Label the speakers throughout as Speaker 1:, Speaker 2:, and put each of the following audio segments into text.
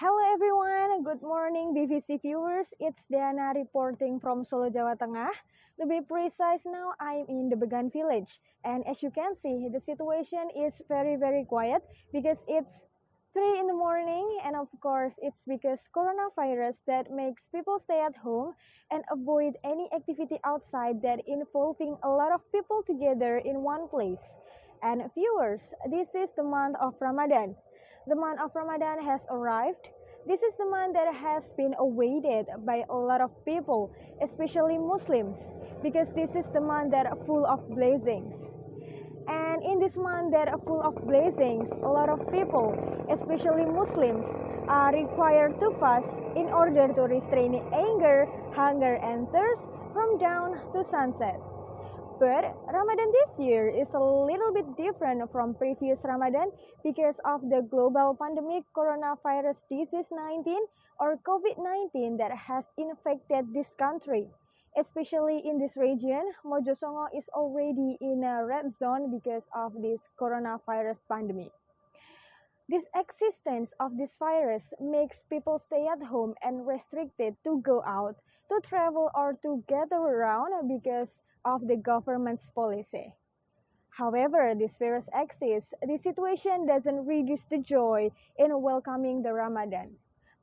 Speaker 1: Hello everyone, good morning BVC viewers. It's Diana reporting from Solo, Jawa Tengah. To be precise now, I'm in the Began village. And as you can see, the situation is very quiet because it's 3 in the morning, and of course it's because coronavirus that makes people stay at home and avoid any activity outside that involving a lot of people together in one place. And viewers, this is the month of Ramadan. The month of Ramadan has arrived. This is the month that has been awaited by a lot of people, especially Muslims, because this is the month that are full of blessings. And in this month that are full of blessings, a lot of people, especially Muslims, are required to fast in order to restrain anger, hunger, and thirst from dawn to sunset. But Ramadan this year is a little bit different from previous Ramadan because of the global pandemic coronavirus disease 19 or COVID-19 that has infected this country. Especially in this region, Mojosongo is already in a red zone because of this coronavirus pandemic. This existence of this virus makes people stay at home and restricted to go out, to travel or to gather around because of the government's policy. However, this virus exists, the situation doesn't reduce the joy in welcoming the Ramadan.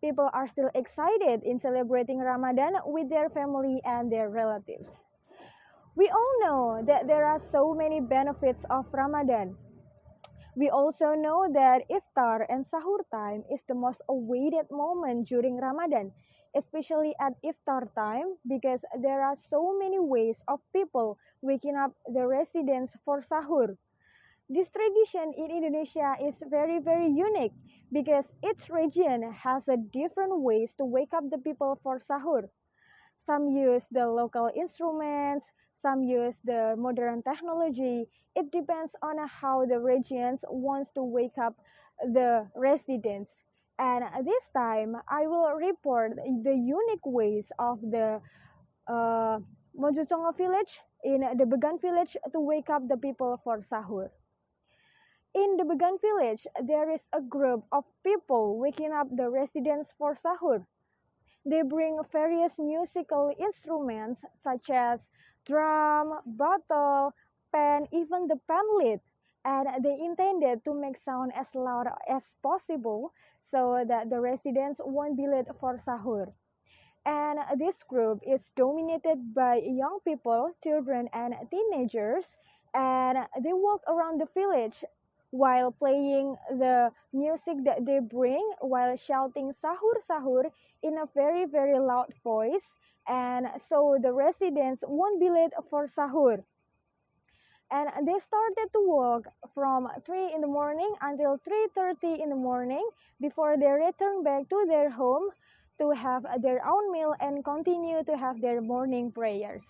Speaker 1: People are still excited in celebrating Ramadan with their family and their relatives. We all know that there are so many benefits of Ramadan. We also know that iftar and sahur time is the most awaited moment during Ramadan, especially at iftar time because there are so many ways of people waking up the residents for sahur. This tradition in Indonesia is very unique because each region has a different ways to wake up the people for sahur. Some use the local instruments, some use the modern technology. It depends on how the regions wants to wake up the residents. And this time, I will report the unique ways of the Mojosongo village in the Began village to wake up the people for sahur. In the Began village, there is a group of people waking up the residents for sahur. They bring various musical instruments such as drum, bottle, pen, even the pen lid. And they intended to make sound as loud as possible so that the residents won't be late for sahur. And this group is dominated by young people, children, and teenagers. And they walk around the village while playing the music that they bring, while shouting sahur sahur in a very loud voice. And so the residents won't be late for sahur. And they started to walk from 3 in the morning until 3:30 in the morning before they return back to their home to have their own meal and continue to have their morning prayers.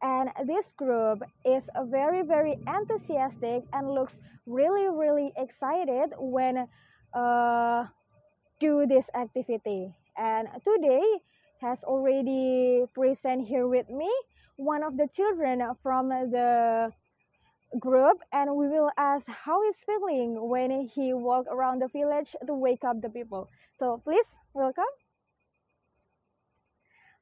Speaker 1: And this group is very enthusiastic and looks really excited when do this activity. And today has already present here with me one of the children from the group, and we will ask how he's feeling when he walk around the village to wake up the people. So please welcome.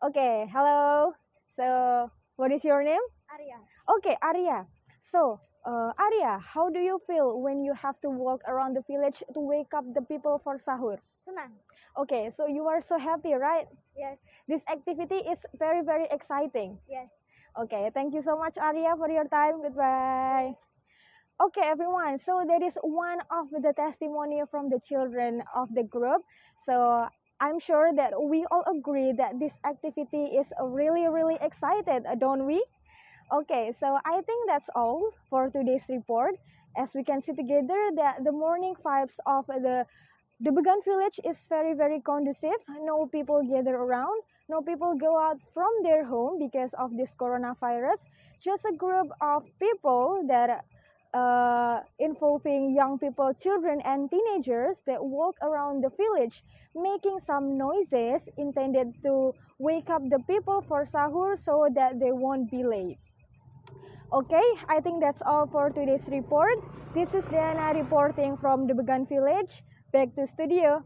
Speaker 1: Okay, hello. So what is your name?
Speaker 2: Arya.
Speaker 1: Okay, Arya. So, Arya, how do you feel when you have to walk around the village to wake up the people for sahur?
Speaker 2: Senang.
Speaker 1: Okay, so you are so happy, right?
Speaker 2: Yes.
Speaker 1: This activity is very exciting.
Speaker 2: Yes.
Speaker 1: Okay, thank you so much, Arya, for your time. Goodbye. Okay, everyone. So that is one of the testimony from the children of the group. So I'm sure that we all agree that this activity is really excited, don't we? Okay, so I think that's all for today's report. As we can see together that the morning vibes of the Began village is very conducive. No people gather around. No people go out from their home because of this coronavirus. Just a group of people that involving young people, children, and teenagers that walk around the village, making some noises intended to wake up the people for sahur so that they won't be late. Okay, I think that's all for today's report. This is Diana reporting from the Began village. Back to studio.